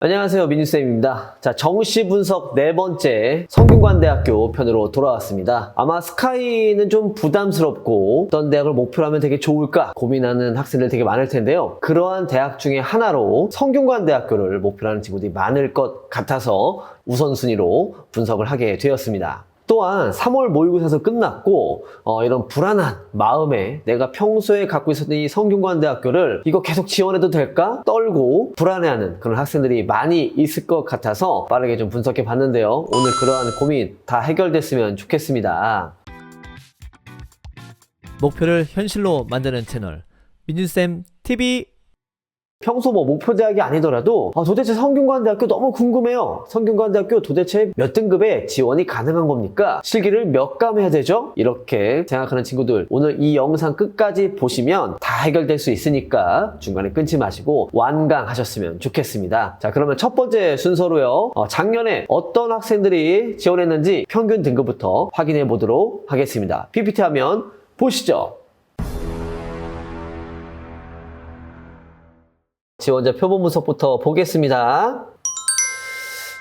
안녕하세요, 민유쌤입니다. 자, 정시 분석 네 번째 성균관대학교 편으로 돌아왔습니다. 아마 스카이는 좀 부담스럽고 어떤 대학을 목표로 하면 되게 좋을까 고민하는 학생들 되게 많을 텐데요. 그러한 대학 중에 하나로 성균관대학교를 목표로 하는 친구들이 많을 것 같아서 우선순위로 분석을 하게 되었습니다. 또한 3월 모의고사에서 끝났고 이런 불안한 마음에 내가 평소에 갖고 있었던 이 성균관대학교를 이거 계속 지원해도 될까? 떨고 불안해하는 그런 학생들이 많이 있을 것 같아서 빠르게 좀 분석해 봤는데요. 오늘 그러한 고민 다 해결됐으면 좋겠습니다. 목표를 현실로 만드는 채널 민준쌤 TV. 평소 목표 대학이 아니더라도 도대체 성균관대학교 너무 궁금해요. 성균관대학교 도대체 몇 등급에 지원이 가능한 겁니까? 실기를 몇 감 해야 되죠? 이렇게 생각하는 친구들, 오늘 이 영상 끝까지 보시면 다 해결될 수 있으니까 중간에 끊지 마시고 완강하셨으면 좋겠습니다. 자, 그러면 첫 번째 순서로요, 작년에 어떤 학생들이 지원했는지 평균 등급부터 확인해 보도록 하겠습니다. PPT 화면 보시죠. 지원자 표본 분석부터 보겠습니다.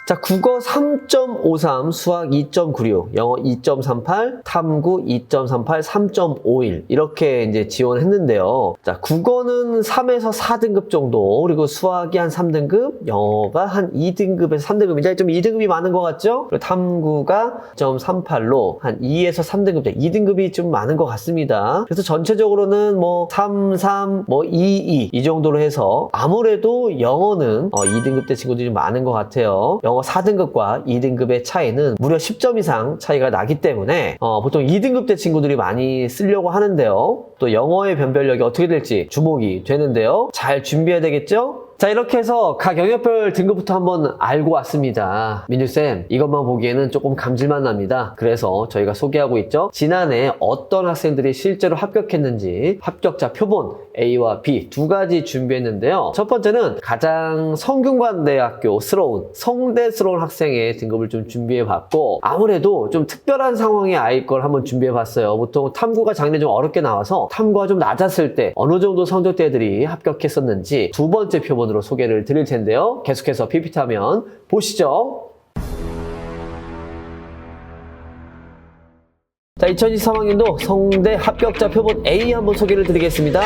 자, 국어 3.53, 수학 2.96, 영어 2.38, 탐구 2.38, 3.51 이렇게 이제 지원했는데요. 자, 국어는 3에서 4등급 정도, 그리고 수학이 한 3등급, 영어가 한 2등급에서 3등급, 이제 좀 2등급이 많은 것 같죠? 그리고 탐구가 2.38로 한 2에서 3등급, 2등급이 좀 많은 것 같습니다. 그래서 전체적으로는 뭐 3, 3, 뭐 2, 2 이 정도로 해서 아무래도 영어는 2등급대 친구들이 많은 것 같아요. 영어 4등급과 2등급의 차이는 무려 10점 이상 차이가 나기 때문에 보통 2등급대 친구들이 많이 쓰려고 하는데요. 또 영어의 변별력이 어떻게 될지 주목이 되는데요. 잘 준비해야 되겠죠? 자, 이렇게 해서 각 영역별 등급부터 한번 알고 왔습니다. 민주쌤, 이것만 보기에는 조금 감질만 납니다. 그래서 저희가 소개하고 있죠. 지난해 어떤 학생들이 실제로 합격했는지 합격자 표본 A와 B 두 가지 준비했는데요. 첫 번째는 가장 성균관대학교스러운, 성대스러운 학생의 등급을 좀 준비해봤고, 아무래도 좀 특별한 상황의 아이 걸 한번 준비해봤어요. 보통 탐구가 작년에 좀 어렵게 나와서 탐구가 좀 낮았을 때 어느 정도 성적대들이 합격했었는지 두 번째 표본 으로 소개를 드릴 텐데요. 계속해서 PPT 화면 보시죠. 자, 2023학년도 성대 합격자 표본 A 한번 소개를 드리겠습니다.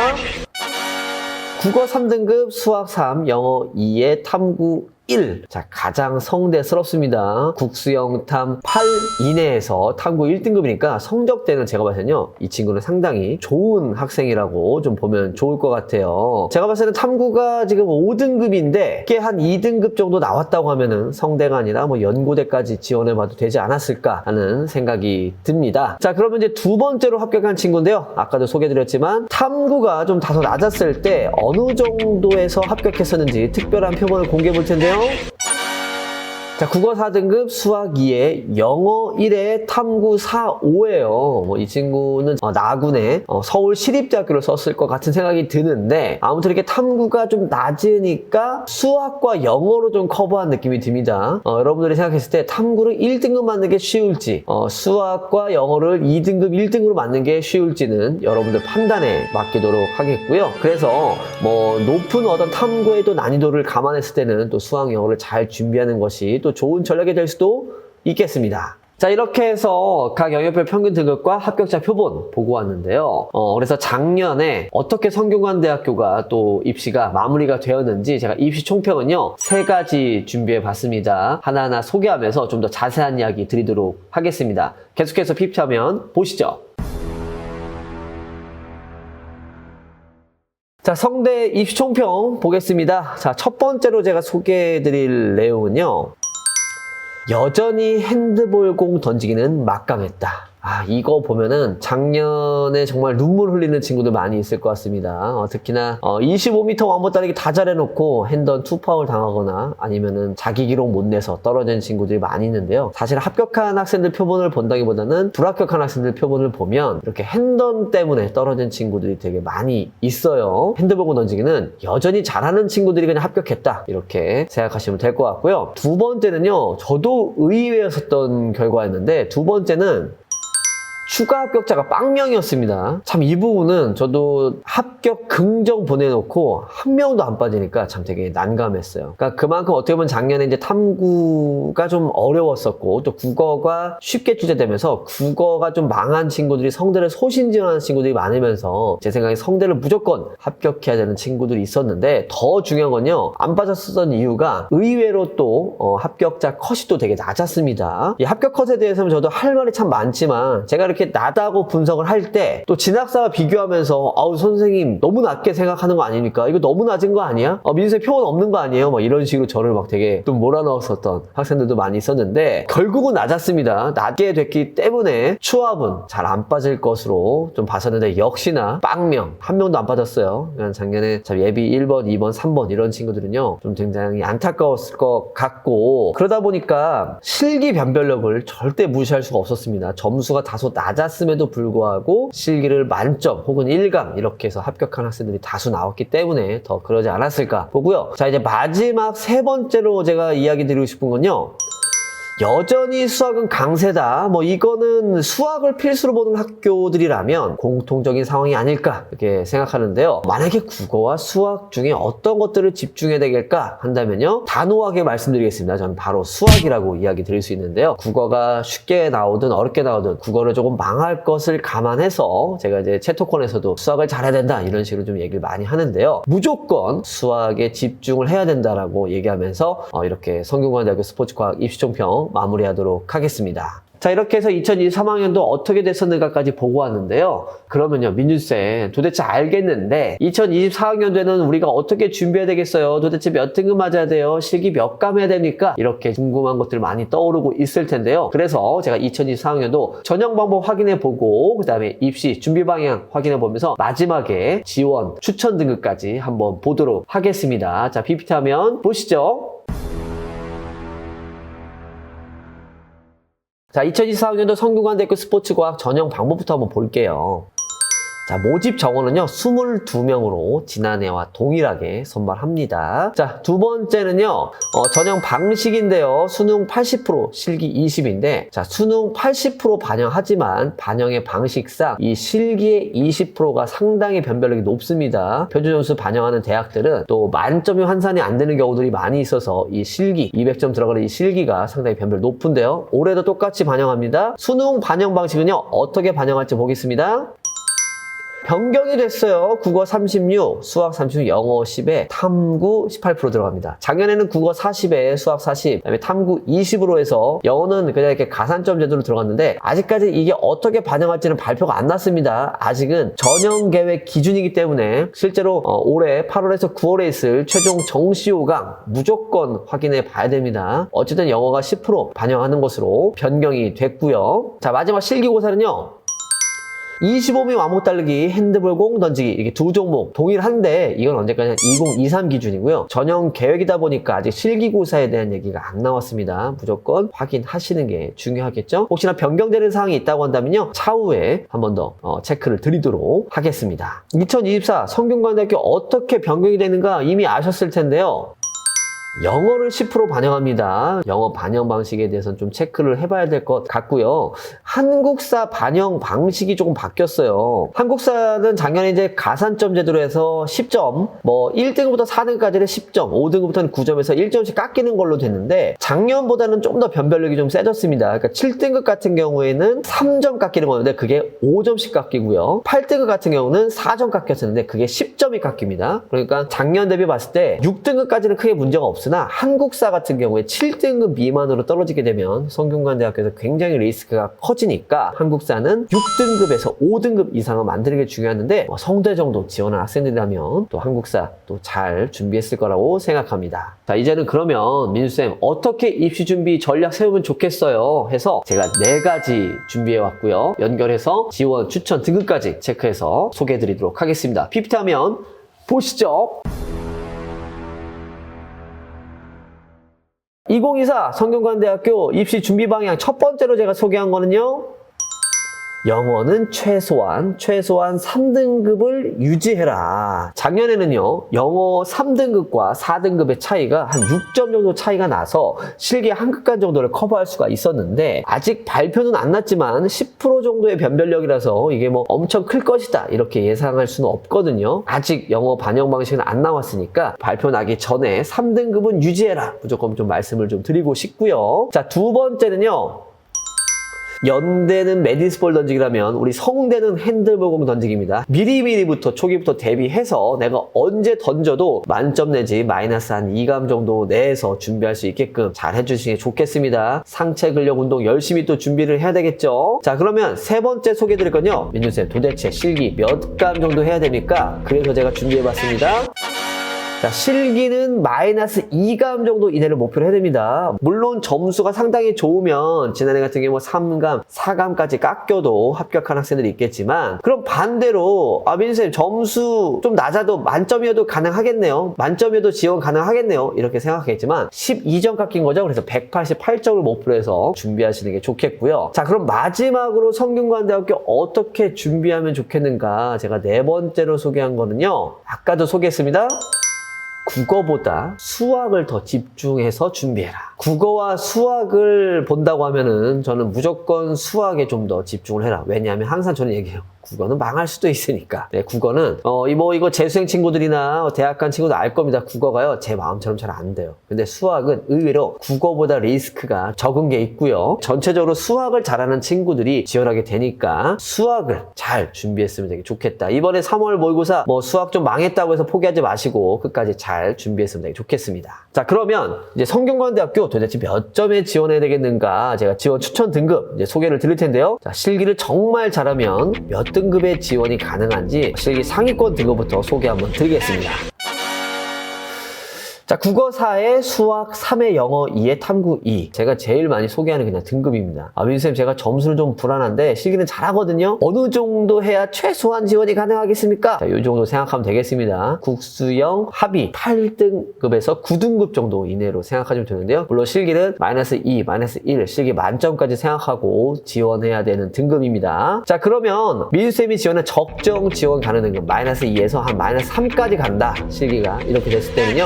국어 3등급, 수학 3, 영어 2에 탐구 1. 자, 가장 성대스럽습니다. 국수영탐 8 이내에서 탐구 1등급이니까 성적대는 제가 봤을 때는요, 이 친구는 상당히 좋은 학생이라고 좀 보면 좋을 것 같아요. 제가 봤을 때는 탐구가 지금 5등급인데 이게 한 2등급 정도 나왔다고 하면은 성대가 아니라 뭐 연고대까지 지원해봐도 되지 않았을까 하는 생각이 듭니다. 자, 그러면 이제 두 번째로 합격한 친구인데요. 아까도 소개드렸지만 탐구가 좀 다소 낮았을 때 어느 정도에서 합격했었는지 특별한 표본을 공개해 볼 텐데요. 자, 국어 4등급, 수학 2에, 영어 1에, 탐구 4, 5예요. 이 친구는 나군에 서울시립대학교를 썼을 것 같은 생각이 드는데, 아무튼 이렇게 탐구가 좀 낮으니까 수학과 영어로 좀 커버한 느낌이 듭니다. 여러분들이 생각했을 때 탐구를 1등급 맞는 게 쉬울지, 수학과 영어를 2등급, 1등급으로 맞는 게 쉬울지는 여러분들 판단에 맡기도록 하겠고요. 그래서 뭐 높은 어떤 탐구의 또 난이도를 감안했을 때는 또 수학, 영어를 잘 준비하는 것이 또 좋은 전략이 될 수도 있겠습니다. 자, 이렇게 해서 각 영역별 평균 등급과 합격자 표본 보고 왔는데요. 그래서 작년에 어떻게 성균관대학교가 또 입시가 마무리가 되었는지 제가 입시 총평은요, 3가지 준비해 봤습니다. 하나하나 소개하면서 좀 더 자세한 이야기 드리도록 하겠습니다. 계속해서 PPT 화면 보시죠. 자, 성대 입시 총평 보겠습니다. 자, 첫 번째로 제가 소개해 드릴 내용은요, 여전히 핸드볼공 던지기는 막강했다. 이거 보면은 작년에 정말 눈물 흘리는 친구들 많이 있을 것 같습니다. 특히나 25m 왕복 달리기 다 잘해놓고 핸던 투파울 당하거나 아니면은 자기 기록 못 내서 떨어진 친구들이 많이 있는데요. 사실 합격한 학생들 표본을 본다기보다는 불합격한 학생들 표본을 보면 이렇게 핸던 때문에 떨어진 친구들이 되게 많이 있어요. 핸드볼 던지기는 여전히 잘하는 친구들이 그냥 합격했다, 이렇게 생각하시면 될 것 같고요. 두 번째는요, 저도 의외였었던 결과였는데, 두 번째는 추가 합격자가 빵명이었습니다. 참 이 부분은 저도 합격 긍정 보내놓고 한 명도 안 빠지니까 참 되게 난감했어요. 그러니까 그만큼 어떻게 보면 작년에 이제 탐구가 좀 어려웠었고 또 국어가 쉽게 출제되면서 국어가 좀 망한 친구들이 성대를 소신지원하는 친구들이 많으면서 제 생각에 성대를 무조건 합격해야 되는 친구들이 있었는데 더 중요한 건요, 안 빠졌었던 이유가 의외로 또 합격자 컷이 또 되게 낮았습니다. 이 합격 컷에 대해서는 저도 할 말이 참 많지만 제가 이렇게 낮다고 분석을 할 때 또 진학사와 비교하면서 아우 선생님 너무 낮게 생각하는 거 아닙니까? 이거 너무 낮은 거 아니야? 민수의 표본 없는 거 아니에요? 막 이런 식으로 저를 막 되게 좀 몰아넣었었던 학생들도 많이 있었는데 결국은 낮았습니다. 낮게 됐기 때문에 추합은 잘 안 빠질 것으로 좀 봤었는데 역시나 빵명 한 명도 안 빠졌어요. 그냥 작년에 참 예비 1번, 2번, 3번 이런 친구들은요 좀 굉장히 안타까웠을 것 같고 그러다 보니까 실기 변별력을 절대 무시할 수가 없었습니다. 점수가 다소 낮았음에도 불구하고 실기를 만점 혹은 1감 이렇게 해서 합격한 학생들이 다수 나왔기 때문에 더 그러지 않았을까 보고요. 자, 이제 마지막 세 번째로 제가 이야기 드리고 싶은 건요, 여전히 수학은 강세다. 이거는 수학을 필수로 보는 학교들이라면 공통적인 상황이 아닐까 이렇게 생각하는데요. 만약에 국어와 수학 중에 어떤 것들을 집중해야 되겠까 한다면요, 단호하게 말씀드리겠습니다. 저는 바로 수학이라고 이야기 드릴 수 있는데요. 국어가 쉽게 나오든 어렵게 나오든 국어를 조금 망할 것을 감안해서 제가 이제 채토콘에서도 수학을 잘해야 된다 이런 식으로 좀 얘기를 많이 하는데요. 무조건 수학에 집중을 해야 된다라고 얘기하면서 이렇게 성균관대학교 스포츠과학 입시총평 마무리하도록 하겠습니다. 자, 이렇게 해서 2023학년도 어떻게 됐었는가까지 보고 왔는데요. 그러면요, 민준쌤 도대체 알겠는데 2024학년도에는 우리가 어떻게 준비해야 되겠어요? 도대체 몇 등급 맞아야 돼요? 실기 몇 감 해야 됩니까? 이렇게 궁금한 것들 많이 떠오르고 있을 텐데요. 그래서 제가 2024학년도 전형 방법 확인해 보고 그 다음에 입시 준비 방향 확인해 보면서 마지막에 지원 추천 등급까지 한번 보도록 하겠습니다. 자, PPT 화면 보시죠. 자, 2024학년도 성균관대학교 스포츠과학 전형 방법부터 한번 볼게요. 자, 모집 정원은요 22명으로 지난해와 동일하게 선발합니다. 자, 두 번째는요 전형 방식인데요, 수능 80% 실기 20인데 자, 수능 80% 반영하지만 반영의 방식상 이 실기의 20%가 상당히 변별력이 높습니다. 표준점수 반영하는 대학들은 또 만점이 환산이 안 되는 경우들이 많이 있어서 이 실기 200점 들어가는 이 실기가 상당히 변별 높은데요, 올해도 똑같이 반영합니다. 수능 반영 방식은요 어떻게 반영할지 보겠습니다. 변경이 됐어요. 국어 36, 수학 36, 영어 10에 탐구 18% 들어갑니다. 작년에는 국어 40에 수학 40, 그다음에 탐구 20으로 해서 영어는 그냥 이렇게 가산점 제도로 들어갔는데 아직까지 이게 어떻게 반영할지는 발표가 안 났습니다. 아직은 전형 계획 기준이기 때문에 실제로 올해 8월에서 9월에 있을 최종 정시 5강 무조건 확인해 봐야 됩니다. 어쨌든 영어가 10% 반영하는 것으로 변경이 됐고요. 자, 마지막 실기고사는요. 25미 왕복 달리기, 핸드볼 공 던지기 이게 두 종목 동일한데 이건 언제까지냐 2023 기준이고요. 전형 계획이다 보니까 아직 실기고사에 대한 얘기가 안 나왔습니다. 무조건 확인하시는 게 중요하겠죠. 혹시나 변경되는 사항이 있다고 한다면요 차후에 한 번 더 체크를 드리도록 하겠습니다. 2024 성균관대학교 어떻게 변경이 되는가 이미 아셨을 텐데요. 영어를 10% 반영합니다. 영어 반영 방식에 대해서는 좀 체크를 해봐야 될 것 같고요. 한국사 반영 방식이 조금 바뀌었어요. 한국사는 작년에 이제 가산점 제도로 해서 10점, 1등급부터 4등급까지는 10점, 5등급부터는 9점에서 1점씩 깎이는 걸로 됐는데 작년보다는 좀 더 변별력이 좀 세졌습니다. 그러니까 7등급 같은 경우에는 3점 깎이는 거였는데 그게 5점씩 깎이고요. 8등급 같은 경우는 4점 깎였었는데 그게 10점이 깎입니다. 그러니까 작년 대비 봤을 때 6등급까지는 크게 문제가 없어요. 없으나 한국사 같은 경우에 7등급 미만으로 떨어지게 되면 성균관대학교에서 굉장히 리스크가 커지니까 한국사는 6등급에서 5등급 이상을 만드는 게 중요한데 성대 정도 지원한 학생들이라면 또 한국사 또 잘 준비했을 거라고 생각합니다. 자, 이제는 그러면 민수쌤 어떻게 입시 준비 전략 세우면 좋겠어요 해서 제가 4가지 준비해 왔고요. 연결해서 지원, 추천, 등급까지 체크해서 소개해 드리도록 하겠습니다. PPT 화면 보시죠. 2024 성균관대학교 입시 준비 방향 첫 번째로 제가 소개한 거는요. 영어는 최소한 3등급을 유지해라. 작년에는요, 영어 3등급과 4등급의 차이가 한 6점 정도 차이가 나서 실기 한 극간 정도를 커버할 수가 있었는데, 아직 발표는 안 났지만 10% 정도의 변별력이라서 이게 뭐 엄청 클 것이다 이렇게 예상할 수는 없거든요. 아직 영어 반영 방식은 안 나왔으니까 발표 나기 전에 3등급은 유지해라. 무조건 좀 말씀을 좀 드리고 싶고요. 자, 두 번째는요. 연대는 메디스볼 던지기라면 우리 성대는 핸들볼 공 던지기입니다. 미리미리부터 초기부터 대비해서 내가 언제 던져도 만점 내지 마이너스 한 2감 정도 내에서 준비할 수 있게끔 잘 해주시는 게 좋겠습니다. 상체 근력 운동 열심히 또 준비를 해야 되겠죠. 자, 그러면 세 번째 소개해 드릴 건요. 민준쌤, 도대체 실기 몇 감 정도 해야 됩니까? 그래서 제가 준비해 봤습니다. 자, 실기는 마이너스 2감 정도 이내를 목표로 해야 됩니다. 물론 점수가 상당히 좋으면 지난해 같은 경우 3감, 4감까지 깎여도 합격한 학생들이 있겠지만, 그럼 반대로 민수님 점수 좀 낮아도 만점이어도 가능하겠네요. 만점이어도 지원 가능하겠네요. 이렇게 생각하겠지만 12점 깎인 거죠. 그래서 188점을 목표로 해서 준비하시는 게 좋겠고요. 자, 그럼 마지막으로 성균관대학교 어떻게 준비하면 좋겠는가? 제가 네 번째로 소개한 거는요. 아까도 소개했습니다. 국어보다 수학을 더 집중해서 준비해라. 국어와 수학을 본다고 하면은 저는 무조건 수학에 좀 더 집중을 해라. 왜냐하면 항상 저는 얘기해요. 국어는 망할 수도 있으니까. 네, 국어는 이거 재수생 친구들이나 대학 간 친구들 알 겁니다. 국어가요, 제 마음처럼 잘 안 돼요. 근데 수학은 의외로 국어보다 리스크가 적은 게 있고요. 전체적으로 수학을 잘하는 친구들이 지원하게 되니까 수학을 잘 준비했으면 되게 좋겠다. 이번에 3월 모의고사 수학 좀 망했다고 해서 포기하지 마시고 끝까지 잘 준비했으면 되게 좋겠습니다. 자, 그러면 이제 성균관대학교 도대체 몇 점에 지원해야 되겠는가? 제가 지원 추천 등급 이제 소개를 드릴 텐데요. 자, 실기를 정말 잘하면 몇 등급의 지원이 가능한지 실기 상위권 등급부터 소개 한번 드리겠습니다. 자, 국어 4에 수학 3에 영어 2에 탐구 2. 제가 제일 많이 소개하는 그냥 등급입니다. 민수쌤, 제가 점수는 좀 불안한데 실기는 잘하거든요. 어느 정도 해야 최소한 지원이 가능하겠습니까? 자, 이 정도 생각하면 되겠습니다. 국수형 합의 8등급에서 9등급 정도 이내로 생각하시면 되는데요. 물론 실기는 마이너스 2, 마이너스 1, 실기 만점까지 생각하고 지원해야 되는 등급입니다. 자, 그러면 민수쌤이 지원한 적정 지원 가능 등급 마이너스 2에서 한 마이너스 3까지 간다. 실기가 이렇게 됐을 때는요.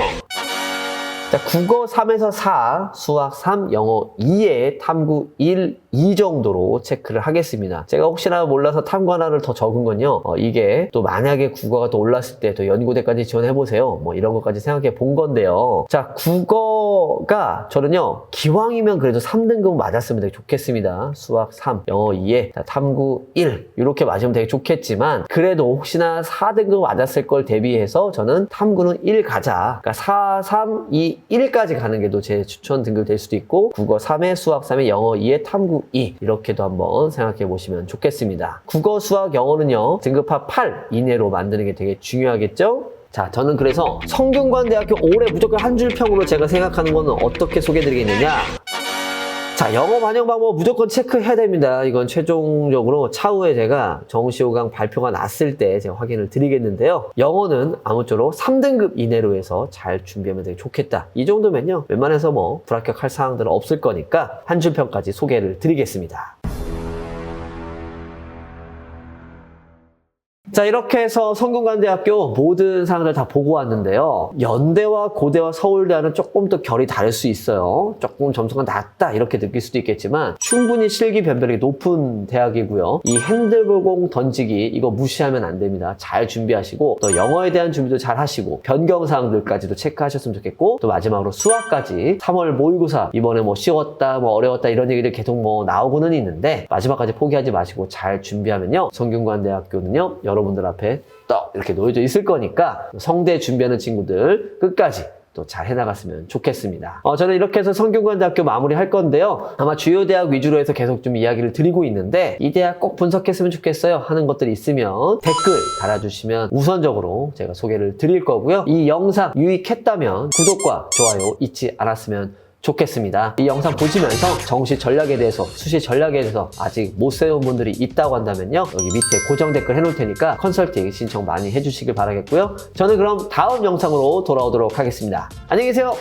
자, 국어 3에서 4, 수학 3, 영어 2에 탐구 1, 2 정도로 체크를 하겠습니다. 제가 혹시나 몰라서 탐구 하나를 더 적은 건요. 이게 또 만약에 국어가 또 올랐을 때 또 연고대까지 지원해보세요. 이런 것까지 생각해 본 건데요. 자, 국어가 저는요. 기왕이면 그래도 3등급 맞았으면 되게 좋겠습니다. 수학 3, 영어 2에 탐구 1 이렇게 맞으면 되게 좋겠지만 그래도 혹시나 4등급 맞았을 걸 대비해서 저는 탐구는 1 가자. 그러니까 4, 3, 2, 1까지 가는 게 또 제 추천 등급이 될 수도 있고 국어 3에 수학 3에 영어 2에 탐구 2 이렇게도 한번 생각해 보시면 좋겠습니다. 국어, 수학, 영어는요 등급합 8 이내로 만드는 게 되게 중요하겠죠? 자, 저는 그래서 성균관대학교 올해 무조건 한 줄 평으로 제가 생각하는 거는 어떻게 소개해 드리겠느냐. 자, 영어 반영 방법 무조건 체크해야 됩니다. 이건 최종적으로 차후에 제가 정시5강 발표가 났을 때 제가 확인을 드리겠는데요. 영어는 아무쪼록 3등급 이내로 해서 잘 준비하면 되게 좋겠다. 이 정도면요. 웬만해서 불합격할 사항들은 없을 거니까 한 줄 평까지 소개를 드리겠습니다. 자, 이렇게 해서 성균관대학교 모든 사항들 다 보고 왔는데요. 연대와 고대와 서울대와는 조금 더 결이 다를 수 있어요. 조금 점수가 낮다 이렇게 느낄 수도 있겠지만 충분히 실기 변별력이 높은 대학이고요. 이 핸들볼공 던지기 이거 무시하면 안 됩니다. 잘 준비하시고 또 영어에 대한 준비도 잘 하시고 변경사항들까지도 체크하셨으면 좋겠고 또 마지막으로 수학까지 3월 모의고사 이번에 쉬웠다 어려웠다 이런 얘기들 계속 나오고는 있는데 마지막까지 포기하지 마시고 잘 준비하면요. 성균관대학교는요. 여러분들 앞에 딱 이렇게 놓여져 있을 거니까 성대 준비하는 친구들 끝까지 또 잘 해나갔으면 좋겠습니다. 저는 이렇게 해서 성균관대학교 마무리할 건데요. 아마 주요 대학 위주로 해서 계속 좀 이야기를 드리고 있는데 이 대학 꼭 분석했으면 좋겠어요 하는 것들이 있으면 댓글 달아주시면 우선적으로 제가 소개를 드릴 거고요. 이 영상 유익했다면 구독과 좋아요 잊지 않았으면 좋겠습니다. 이 영상 보시면서 정시 전략에 대해서, 수시 전략에 대해서 아직 못 세운 분들이 있다고 한다면요. 여기 밑에 고정 댓글 해놓을 테니까 컨설팅 신청 많이 해주시길 바라겠고요. 저는 그럼 다음 영상으로 돌아오도록 하겠습니다. 안녕히 계세요.